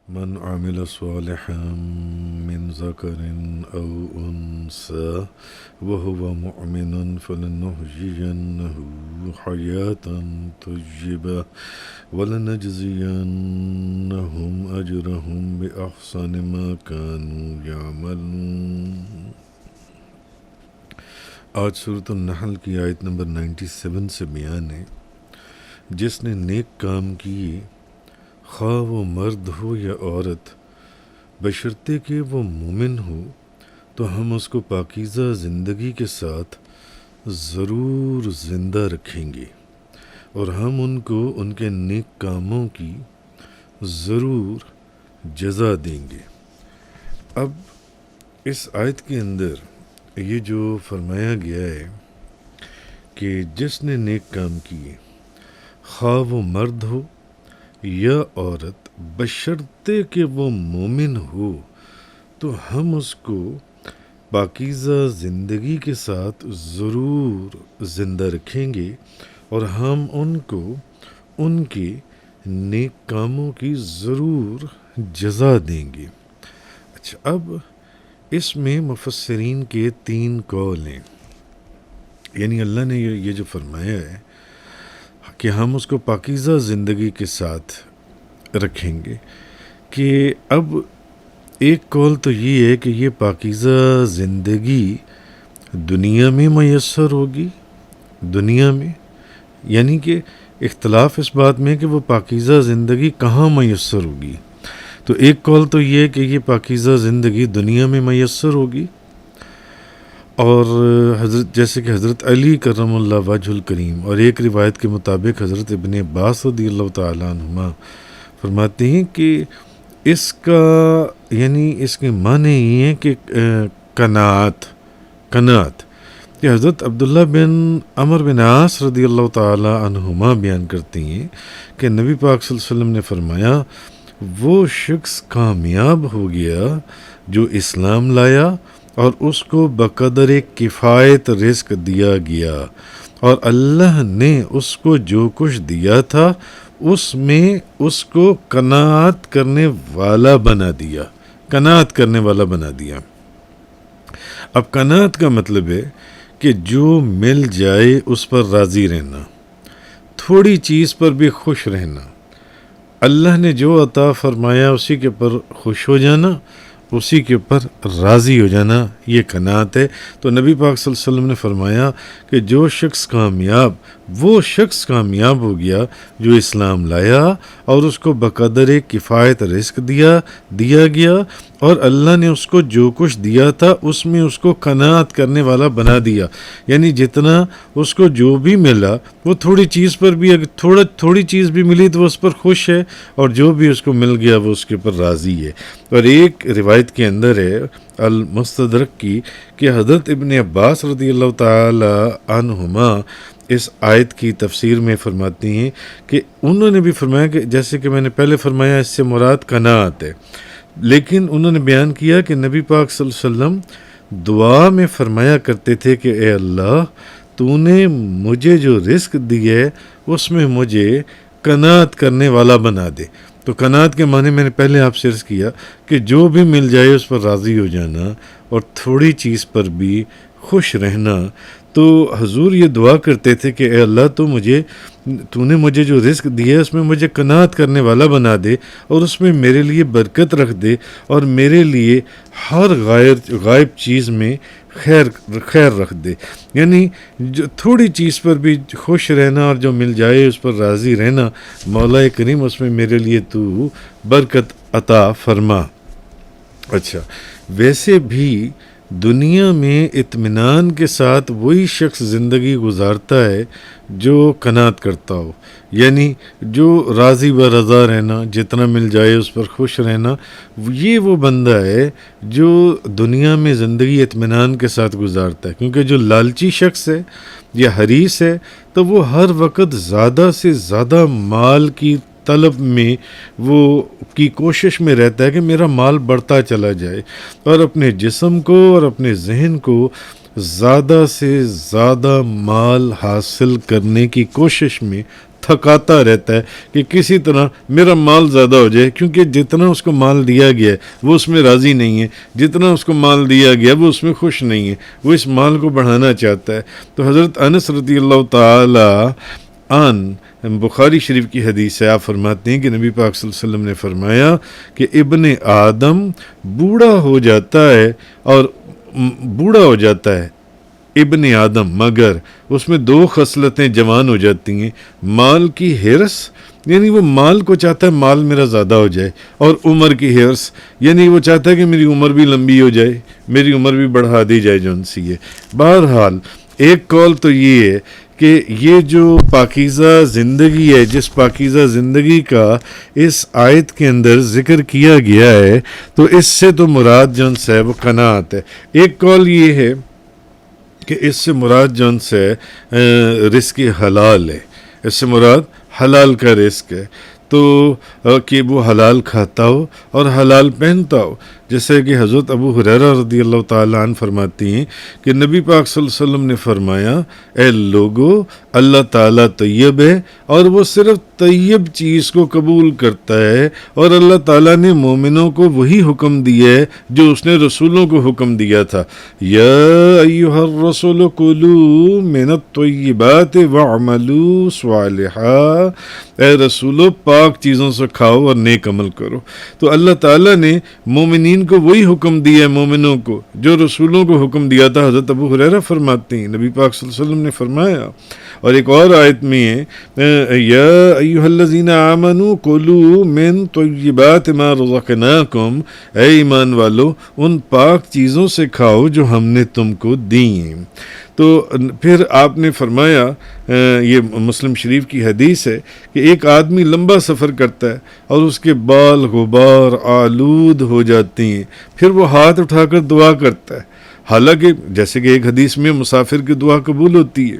من عمل صالحا من ذكر أو أنثى وهو مؤمن فلنحيينه حياة طيبة ولنجزينهم أجرهم بأحسن ما كانوا يعملون۔ آج سورۃ النحل کی آیت نمبر 97 سے بیان ہے، جس نے نیک کام کیے خواہ وہ مرد ہو یا عورت، بشرطے کہ وہ مومن ہو، تو ہم اس کو پاکیزہ زندگی کے ساتھ ضرور زندہ رکھیں گے اور ہم ان کو ان کے نیک کاموں کی ضرور جزا دیں گے۔ اب اس آیت کے اندر یہ جو فرمایا گیا ہے کہ جس نے نیک کام کیے خواہ وہ مرد ہو یا عورت، بشرطے کہ وہ مومن ہو، تو ہم اس کو پاکیزہ زندگی کے ساتھ ضرور زندہ رکھیں گے اور ہم ان کو ان کے نیک کاموں کی ضرور جزا دیں گے۔ اچھا، اب اس میں مفسرین کے 3 قول ہیں، یعنی اللہ نے یہ جو فرمایا ہے کہ ہم اس کو پاکیزہ زندگی کے ساتھ رکھیں گے، کہ اب ایک قول تو یہ ہے کہ یہ پاکیزہ زندگی دنیا میں میسر ہوگی، دنیا میں، یعنی کہ اختلاف اس بات میں کہ وہ پاکیزہ زندگی کہاں میسر ہوگی۔ تو ایک قول تو یہ ہے کہ یہ پاکیزہ زندگی دنیا میں میسر ہوگی، اور جیسے کہ حضرت علی کرم اللہ وجہ الکریم اور ایک روایت کے مطابق حضرت ابن عباس رضی اللہ تعالیٰ عنہما فرماتے ہیں کہ اس کا یعنی اس کے معنی یہ ہیں کہ قناعت کہ حضرت عبداللہ بن عمر بن عاص رضی اللہ تعالیٰ عنہما بیان کرتے ہیں کہ نبی پاک صلی اللہ علیہ وسلم نے فرمایا، وہ شخص کامیاب ہو گیا جو اسلام لایا اور اس کو بقدر کفایت رزق دیا گیا، اور اللہ نے اس کو جو کچھ دیا تھا اس میں اس کو قناعت کرنے والا بنا دیا۔ اب قناعت کا مطلب ہے کہ جو مل جائے اس پر راضی رہنا، تھوڑی چیز پر بھی خوش رہنا، اللہ نے جو عطا فرمایا اسی کے پر خوش ہو جانا، اسی کے اوپر راضی ہو جانا، یہ قناعت ہے۔ تو نبی پاک صلی اللہ علیہ وسلم نے فرمایا کہ جو شخص کامیاب، وہ شخص کامیاب ہو گیا جو اسلام لایا اور اس کو بقدر کفایت رزق دیا گیا، اور اللہ نے اس کو جو کچھ دیا تھا اس میں اس کو قناعت کرنے والا بنا دیا، یعنی جتنا اس کو جو بھی ملا وہ تھوڑی چیز پر بھی، اگر تھوڑی چیز بھی ملی تو وہ اس پر خوش ہے، اور جو بھی اس کو مل گیا وہ اس کے اوپر راضی ہے۔ اور ایک روایت کے اندر ہے المستدرک کی کہ حضرت ابن عباس رضی اللہ تعالی عنہما اس آیت کی تفسیر میں فرماتی ہیں کہ انہوں نے بھی فرمایا کہ جیسے کہ میں نے پہلے فرمایا اس سے مراد قناعت ہے، لیکن انہوں نے بیان کیا کہ نبی پاک صلی اللہ علیہ وسلم دعا میں فرمایا کرتے تھے کہ اے اللہ، تو نے مجھے جو رزق دی ہے اس میں مجھے قناعت کرنے والا بنا دے۔ تو قناعت کے معنی میں نے پہلے آپ سے عرض کیا کہ جو بھی مل جائے اس پر راضی ہو جانا اور تھوڑی چیز پر بھی خوش رہنا۔ تو حضور یہ دعا کرتے تھے کہ اے اللہ، تو نے مجھے جو رزق دیا ہے اس میں مجھے قناعت کرنے والا بنا دے، اور اس میں میرے لیے برکت رکھ دے، اور میرے لیے ہر غائب چیز میں خیر رکھ دے، یعنی جو تھوڑی چیز پر بھی خوش رہنا اور جو مل جائے اس پر راضی رہنا، مولا کریم اس میں میرے لیے تو برکت عطا فرما۔ اچھا، ویسے بھی دنیا میں اطمینان کے ساتھ وہی شخص زندگی گزارتا ہے جو قناعت کرتا ہو، یعنی جو راضی و رضا رہنا، جتنا مل جائے اس پر خوش رہنا، یہ وہ بندہ ہے جو دنیا میں زندگی اطمینان کے ساتھ گزارتا ہے۔ کیونکہ جو لالچی شخص ہے یا حریص ہے تو وہ ہر وقت زیادہ سے زیادہ مال کی طلب میں وہ کی کوشش میں رہتا ہے کہ میرا مال بڑھتا چلا جائے، اور اپنے جسم کو اور اپنے ذہن کو زیادہ سے زیادہ مال حاصل کرنے کی کوشش میں تھکاتا رہتا ہے کہ کسی طرح میرا مال زیادہ ہو جائے، کیونکہ جتنا اس کو مال دیا گیا ہے وہ اس میں راضی نہیں ہے، جتنا اس کو مال دیا گیا وہ اس میں خوش نہیں ہے، وہ اس مال کو بڑھانا چاہتا ہے۔ تو حضرت انس رضی اللہ تعالی عنہ، بخاری شریف کی حدیث ہے، آپ فرماتے ہیں کہ نبی پاک صلی اللہ علیہ وسلم نے فرمایا کہ ابن آدم بوڑھا ہو جاتا ہے ابن آدم، مگر اس میں دو خصلتیں جوان ہو جاتی ہیں، مال کی حرص، یعنی وہ مال کو چاہتا ہے مال میرا زیادہ ہو جائے، اور عمر کی حرص، یعنی وہ چاہتا ہے کہ میری عمر بھی لمبی ہو جائے، میری عمر بھی بڑھا دی جائے جون سی ہے۔ بہرحال ایک قول تو یہ ہے کہ یہ جو پاکیزہ زندگی ہے، جس پاکیزہ زندگی کا اس آیت کے اندر ذکر کیا گیا ہے، تو اس سے تو مراد جون سے وہ قناعت ہے۔ ایک قول یہ ہے کہ اس سے مراد جون سے رزق حلال ہے، اس سے مراد حلال کا رزق ہے، تو کہ وہ حلال کھاتا ہو اور حلال پہنتا ہو، جیسے کہ حضرت ابو ہریرہ رضی اللہ تعالیٰ عنہ فرماتی ہیں کہ نبی پاک صلی اللہ علیہ وسلم نے فرمایا، اے لوگو، اللہ تعالیٰ طیب ہے اور وہ صرف طیب چیز کو قبول کرتا ہے، اور اللہ تعالیٰ نے مومنوں کو وہی حکم دیا ہے جو اس نے رسولوں کو حکم دیا تھا، یا ایھا الرسول کلوا من الطیبات واعملوا صالحا، اے رسولو پاک چیزوں سے کھاؤ اور نیک عمل کرو۔ تو اللہ تعالیٰ نے مومنین کو وہی حکم دیا ہے، مومنوں کو، جو رسولوں کو حکم دیا تھا۔ حضرت ابو ہریرہ فرماتے ہیں نبی پاک صلی اللہ علیہ وسلم نے فرمایا، اور ایک اور آیت میں ہے، یا ایھا الذین آمنوا کلوا من طیبات ما رزقناکم، اے ایمان والو ان پاک چیزوں سے کھاؤ جو ہم نے تم کو دی ہیں۔ تو پھر آپ نے فرمایا، یہ مسلم شریف کی حدیث ہے کہ ایک آدمی لمبا سفر کرتا ہے اور اس کے بال غبار آلود ہو جاتے ہیں، پھر وہ ہاتھ اٹھا کر دعا کرتا ہے، حالانکہ جیسے کہ ایک حدیث میں مسافر کی دعا قبول ہوتی ہے۔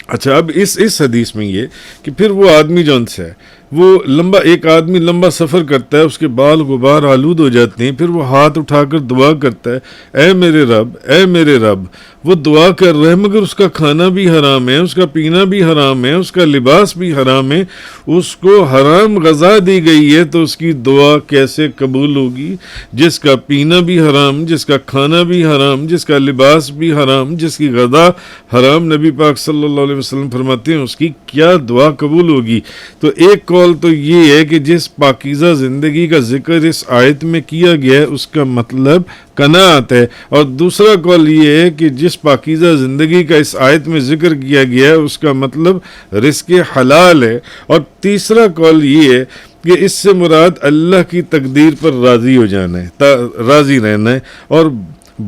اچھا، اب اس حدیث میں یہ کہ پھر وہ آدمی جون سے ہے، وہ ایک آدمی لمبا سفر کرتا ہے، اس کے بال غبار آلود ہو جاتے ہیں، پھر وہ ہاتھ اٹھا کر دعا کرتا ہے، اے میرے رب، اے میرے رب۔ وہ دعا کر رہے ہیں مگر اس کا کھانا بھی حرام ہے، اس کا پینا بھی حرام ہے، اس کا لباس بھی حرام ہے، اس کو حرام غذا دی گئی ہے، تو اس کی دعا کیسے قبول ہوگی؟ جس کا پینا بھی حرام، جس کا کھانا بھی حرام، جس کا لباس بھی حرام، جس کی غذا حرام، نبی پاک صلی اللہ علیہ وسلم فرماتے ہیں اس کی کیا دعا قبول ہوگی؟ تو ایک قول تو یہ ہے کہ جس پاکیزہ زندگی کا ذکر اس آیت میں کیا گیا ہے اس کا مطلب قناعت ہے، اور دوسرا قول یہ ہے کہ جس پاکیزہ زندگی کا اس آیت میں ذکر کیا گیا ہے اس کا مطلب رزق حلال ہے، اور تیسرا قول یہ ہے کہ اس سے مراد اللہ کی تقدیر پر راضی ہو جانا ہے، راضی رہنا ہے، اور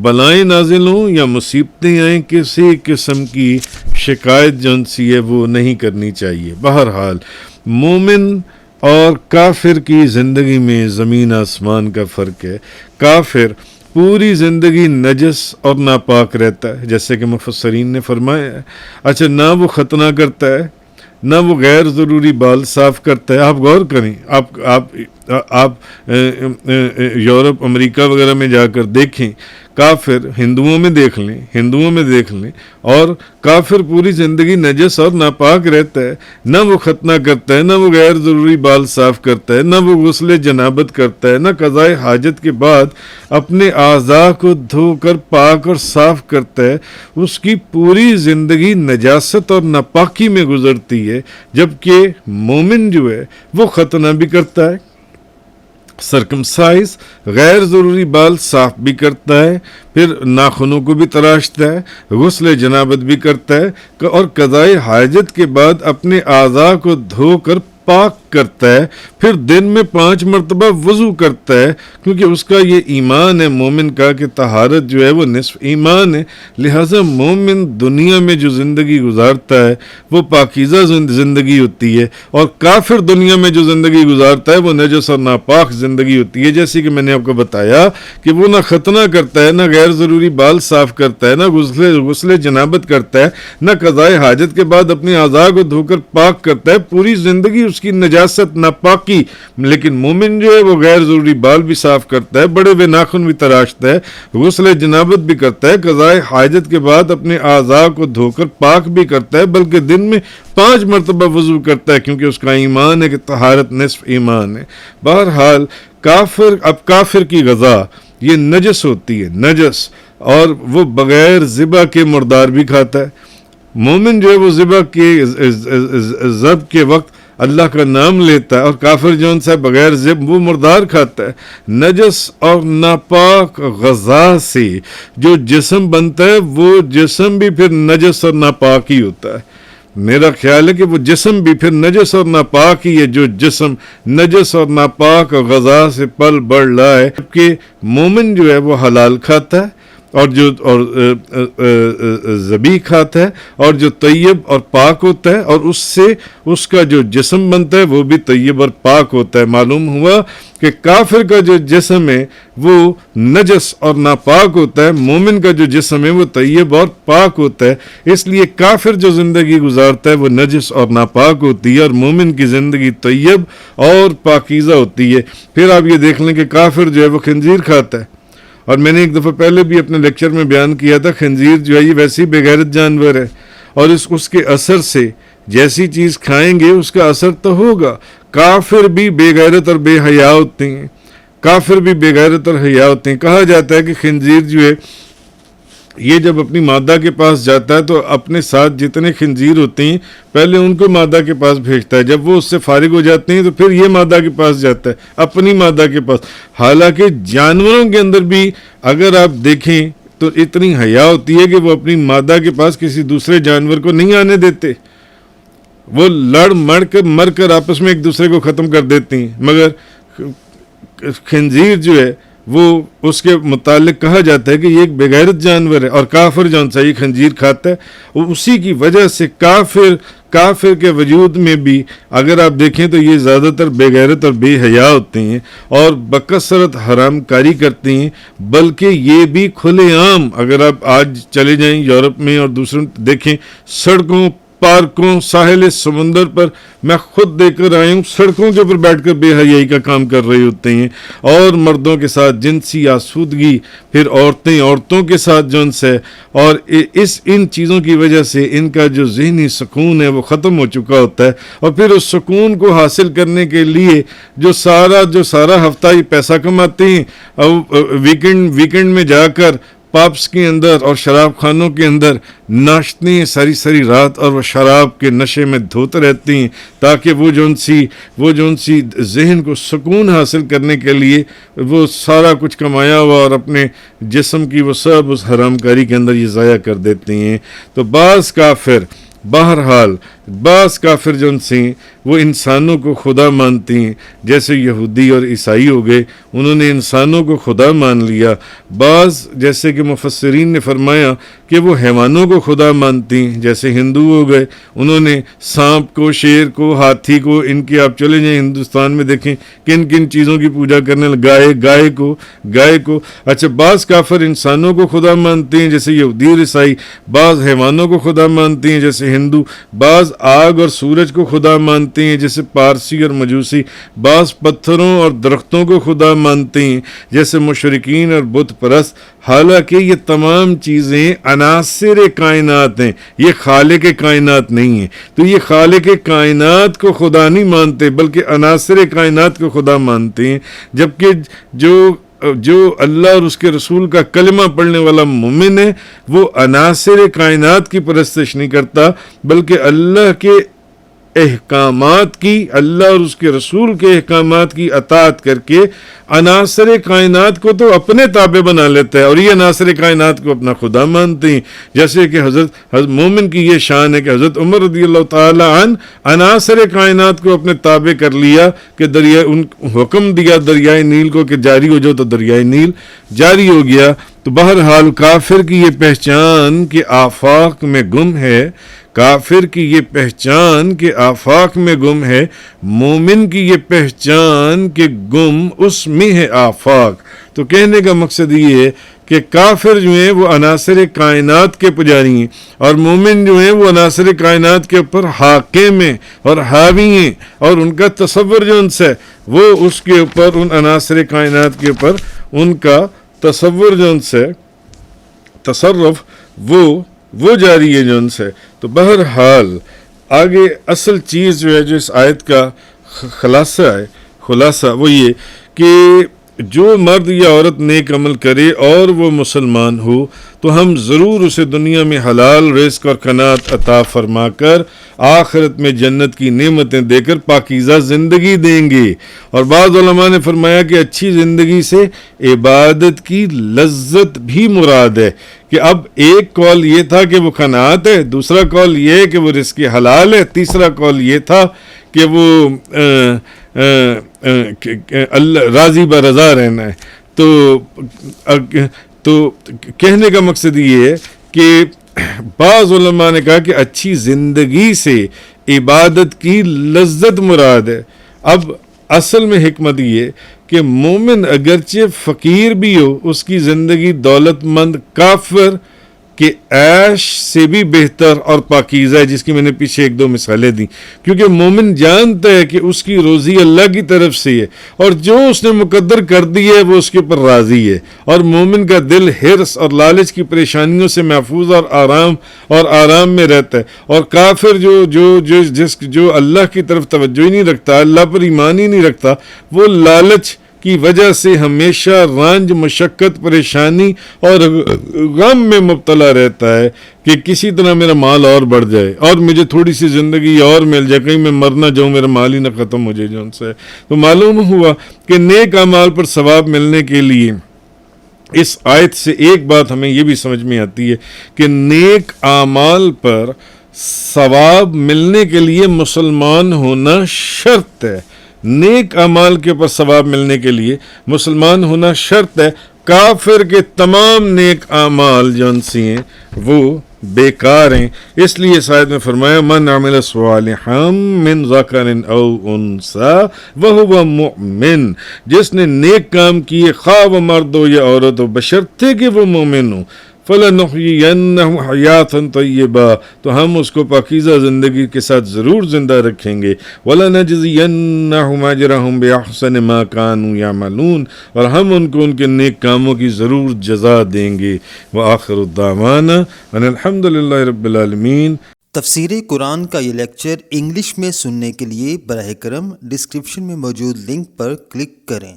بلائیں نازل ہوں یا مصیبتیں آئیں کسی قسم کی شکایت جون سی ہے وہ نہیں کرنی چاہیے۔ بہرحال مومن اور کافر کی زندگی میں زمین آسمان کا فرق ہے۔ کافر پوری زندگی نجس اور ناپاک رہتا ہے، جیسے کہ مفسرین نے فرمایا ہے۔ اچھا، نہ وہ ختنہ کرتا ہے، نہ وہ غیر ضروری بال صاف کرتا ہے۔ آپ غور کریں، آپ یورپ امریکہ وغیرہ میں جا کر دیکھیں، کافر ہندوؤں میں دیکھ لیں اور کافر پوری زندگی نجس اور ناپاک رہتا ہے، نہ وہ ختنہ کرتا ہے، نہ وہ غیر ضروری بال صاف کرتا ہے، نہ وہ غسل جنابت کرتا ہے، نہ قضائے حاجت کے بعد اپنے اعضاء کو دھو کر پاک اور صاف کرتا ہے۔ اس کی پوری زندگی نجاست اور ناپاکی میں گزرتی ہے، جبکہ مومن جو ہے وہ ختنہ بھی کرتا ہے، سرکمسائز، غیر ضروری بال صاف بھی کرتا ہے، پھر ناخنوں کو بھی تراشتا ہے، غسل جنابت بھی کرتا ہے، اور قضائے حاجت کے بعد اپنے اعضاء کو دھو کر پاک کرتا ہے، پھر دن میں 5 مرتبہ وضو کرتا ہے، کیونکہ اس کا یہ ایمان ہے مومن کا کہ طہارت جو ہے وہ نصف ایمان ہے۔ لہٰذا مومن دنیا میں جو زندگی گزارتا ہے وہ پاکیزہ زندگی ہوتی ہے، اور کافر دنیا میں جو زندگی گزارتا ہے وہ نجس اور ناپاک زندگی ہوتی ہے۔ جیسے کہ میں نے آپ کو بتایا کہ وہ نہ ختنہ کرتا ہے، نہ غیر ضروری بال صاف کرتا ہے، نہ غسل جنابت کرتا ہے، نہ قضائے حاجت کے بعد اپنے اعضاء کو دھو کر پاک کرتا ہے، پوری زندگی اس کی نجاست ناپاکی. لیکن مومن جو ہے وہ غیر ضروری بال بھی صاف کرتا ہے, بڑے ہوئے ناخن بھی تراشتا ہے, غسل جنابت بھی کرتا ہے, قضائے حاجت کے بعد اپنے اعضاء کو دھو کر پاک بھی کرتا ہے, بلکہ دن میں 5 مرتبہ وضو کرتا ہے, کیونکہ اس کا ایمان ہے کہ طہارت نصف ایمان ہے. بہرحال کافر کی غذا یہ نجس ہوتی ہے, نجس, اور وہ بغیر ذبح کے مردار بھی کھاتا ہے. مومن جو ہے وہ ذبح کے وقت اللہ کا نام لیتا ہے, اور کافر جون سا بغیر ذبح وہ مردار کھاتا ہے. نجس اور ناپاک غذا سے جو جسم بنتا ہے وہ جسم بھی پھر نجس اور ناپاک ہی ہوتا ہے. میرا خیال ہے کہ وہ جسم بھی پھر نجس اور ناپاک ہی ہے جو جسم نجس اور ناپاک غذا سے پل بڑھ رہا ہے. جبکہ مومن جو ہے وہ حلال کھاتا ہے, اور جو ذبیح کھاتا ہے, اور جو طیب اور پاک ہوتا ہے, اور اس سے اس کا جو جسم بنتا ہے وہ بھی طیب اور پاک ہوتا ہے. معلوم ہوا کہ کافر کا جو جسم ہے وہ نجس اور ناپاک ہوتا ہے, مومن کا جو جسم ہے وہ طیب اور پاک ہوتا ہے. اس لیے کافر جو زندگی گزارتا ہے وہ نجس اور ناپاک ہوتی ہے, اور مومن کی زندگی طیب اور پاکیزہ ہوتی ہے. پھر آپ یہ دیکھ لیں کہ کافر جو ہے وہ خنزیر کھاتا ہے, اور میں نے ایک دفعہ پہلے بھی اپنے لیکچر میں بیان کیا تھا, خنزیر جو ہے یہ ویسی بے غیرت جانور ہے, اور اس کے اثر سے جیسی چیز کھائیں گے اس کا اثر تو ہوگا. کافر بھی بے غیرت اور بے حیا ہوتے ہیں, کافر بھی بے غیرت اور حیا ہوتے ہیں. کہا جاتا ہے کہ خنزیر جو ہے یہ جب اپنی مادہ کے پاس جاتا ہے تو اپنے ساتھ جتنے خنزیر ہوتے ہیں پہلے ان کو مادہ کے پاس بھیجتا ہے, جب وہ اس سے فارغ ہو جاتے ہیں تو پھر یہ مادہ کے پاس جاتا ہے, اپنی مادہ کے پاس. حالانکہ جانوروں کے اندر بھی اگر آپ دیکھیں تو اتنی حیا ہوتی ہے کہ وہ اپنی مادہ کے پاس کسی دوسرے جانور کو نہیں آنے دیتے, وہ لڑ مر کر آپس میں ایک دوسرے کو ختم کر دیتے ہیں. مگر خنزیر جو ہے وہ اس کے متعلق کہا جاتا ہے کہ یہ ایک بے غیرت جانور ہے, اور کافر جون سا یہ خنزیر کھاتا ہے. اسی کی وجہ سے کافر کے وجود میں بھی اگر آپ دیکھیں تو یہ زیادہ تر بے غیرت اور بے حیا ہوتے ہیں, اور بکثرت حرام کاری کرتے ہیں. بلکہ یہ بھی کھلے عام, اگر آپ آج چلے جائیں یورپ میں اور دوسروں دیکھیں, سڑکوں پارکوں ساحل سمندر پر, میں خود دیکھ کر آیا ہوں, سڑکوں کے اوپر بیٹھ کر بے حیائی کا کام کر رہے ہوتے ہیں, اور مردوں کے ساتھ جنسی آسودگی, پھر عورتوں کے ساتھ جنس ہے. اور ان چیزوں کی وجہ سے ان کا جو ذہنی سکون ہے وہ ختم ہو چکا ہوتا ہے, اور پھر اس سکون کو حاصل کرنے کے لیے جو سارا ہفتہ یہ پیسہ کماتے ہیں, ویکنڈ میں جا کر پابس کے اندر اور شراب خانوں کے اندر ناشتے ہیں ساری رات, اور وہ شراب کے نشے میں دھوتے رہتے ہیں تاکہ وہ جون سی ذہن کو سکون حاصل کرنے کے لیے وہ سارا کچھ کمایا ہوا اور اپنے جسم کی وہ سب اس حرام کاری کے اندر یہ ضائع کر دیتے ہیں. تو بعض کافر جو وہ انسانوں کو خدا مانتے ہیں, جیسے یہودی اور عیسائی ہو گئے, انہوں نے انسانوں کو خدا مان لیا. بعض جیسے کہ مفسرین نے فرمایا کہ وہ حیوانوں کو خدا مانتے ہیں, جیسے ہندو ہو گئے, انہوں نے سانپ کو, شیر کو, ہاتھی کو, ان کی آپ چلے جائیں ہندوستان میں دیکھیں کن چیزوں کی پوجا کرنے گائے کو. اچھا, بعض کافر انسانوں کو خدا مانتے ہیں جیسے یہودی اور عیسائی, بعض حیوانوں کو خدا مانتے ہیں جیسے ہندو, بعض آگ اور سورج کو خدا مانتے ہیں جیسے پارسی اور مجوسی, بعض پتھروں اور درختوں کو خدا مانتے ہیں جیسے مشرکین اور بت پرست. حالانکہ یہ تمام چیزیں عناصر کائنات ہیں, یہ خالق کائنات نہیں ہیں. تو یہ خالق کائنات کو خدا نہیں مانتے بلکہ عناصر کائنات کو خدا مانتے ہیں. جبکہ جو اللہ اور اس کے رسول کا کلمہ پڑھنے والا مومن ہے وہ عناصر کائنات کی پرستش نہیں کرتا بلکہ اللہ کے احکامات کی, اللہ اور اس کے رسول کے احکامات کی اطاعت کر کے عناصر کائنات کو تو اپنے تابع بنا لیتا ہے, اور یہ عناصر کائنات کو اپنا خدا مانتے ہیں. جیسے کہ حضرت مومن کی یہ شان ہے کہ حضرت عمر رضی اللہ تعالی عنہ عناصر کائنات کو اپنے تابع کر لیا کہ حکم دیا دریائے نیل کو کہ جاری ہو جاؤ, تو دریائے نیل جاری ہو گیا. تو بہرحال کافر کی یہ پہچان کہ آفاق میں گم ہے, کافر کی یہ پہچان کہ آفاق میں گم ہے, مومن کی یہ پہچان کہ گم اس میں ہے آفاق. تو کہنے کا مقصد یہ ہے کہ کافر جو ہیں وہ عناصر کائنات کے پجاری ہیں اور مومن جو ہیں وہ عناصر کائنات کے اوپر حاکم ہیں اور حاوی ہیں، اور ان کا تصور جو ان سے وہ اس کے اوپر، ان عناصر کائنات کے اوپر ان کا تصور جو ان سے تصرف وہ جاری ہے جو ان سے. تو بہرحال آگے اصل چیز جو ہے، جو اس آیت کا خلاصہ وہ یہ کہ جو مرد یا عورت نیک عمل کرے اور وہ مسلمان ہو تو ہم ضرور اسے دنیا میں حلال رزق اور قناعت عطا فرما کر آخرت میں جنت کی نعمتیں دے کر پاکیزہ زندگی دیں گے. اور بعض علماء نے فرمایا کہ اچھی زندگی سے عبادت کی لذت بھی مراد ہے، کہ اب ایک قول یہ تھا کہ وہ قناعت ہے، دوسرا قول یہ ہے کہ وہ رزق حلال ہے، تیسرا قول یہ تھا کہ وہ اللہ راضی برضا رہنا ہے. تو کہنے کا مقصد یہ ہے کہ بعض علماء نے کہا کہ اچھی زندگی سے عبادت کی لذت مراد ہے. اب اصل میں حکمت یہ کہ مومن اگرچہ فقیر بھی ہو، اس کی زندگی دولت مند کافر کہ عیش سے بھی بہتر اور پاکیزہ ہے، جس کی میں نے پیچھے ایک دو مثالیں دیں. کیونکہ مومن جانتا ہے کہ اس کی روزی اللہ کی طرف سے ہے اور جو اس نے مقدر کر دی ہے وہ اس کے اوپر راضی ہے، اور مومن کا دل حرص اور لالچ کی پریشانیوں سے محفوظ اور آرام میں رہتا ہے. اور کافر جو اللہ کی طرف توجہ ہی نہیں رکھتا، اللہ پر ایمان ہی نہیں رکھتا، وہ لالچ کی وجہ سے ہمیشہ رنج، مشقت، پریشانی اور غم میں مبتلا رہتا ہے کہ کسی طرح میرا مال اور بڑھ جائے اور مجھے تھوڑی سی زندگی اور مل جائے، کہیں میں مر نہ جاؤں، میرا مال ہی نہ ختم ہو جائے جو ان سے. تو معلوم ہوا کہ نیک اعمال پر ثواب ملنے کے لیے اس آیت سے ایک بات ہمیں یہ بھی سمجھ میں آتی ہے کہ نیک اعمال پر ثواب ملنے کے لیے مسلمان ہونا شرط ہے. نیک اعمال کے اوپر ثواب ملنے کے لیے مسلمان ہونا شرط ہے. کافر کے تمام نیک اعمال جو ان سے ہیں وہ بیکار ہیں. اس لیے اس آیت میں فرمایا من عمل صالحا من ذکر او انثی وهو مؤمن، جس نے نیک کام کیے خواہ وہ مرد ہو یا عورت ہو بشرطے کہ وہ مومن ہو، فَلَنُحْيِيَنَّهُ حَيَاةً طَيِّبَةً، تو ہم اس کو پاکیزہ زندگی کے ساتھ ضرور زندہ رکھیں گے. وَلَنَجْزِيَنَّهُمْ أَجْرَهُمْ بِأَحْسَنِ مَا كَانُوا يَعْمَلُونَ، اور ہم ان کو ان کے نیک کاموں کی ضرور جزا دیں گے. وَآخِرُ الدَّعْوَانَا أَنِ الْحَمْدُ لِلَّهِ رَبِّ الْعَالَمِينَ. تفسیر قرآن کا یہ لیکچر انگلش میں سننے کے لیے براہ کرم ڈسکرپشن میں موجود لنک پر کلک کریں.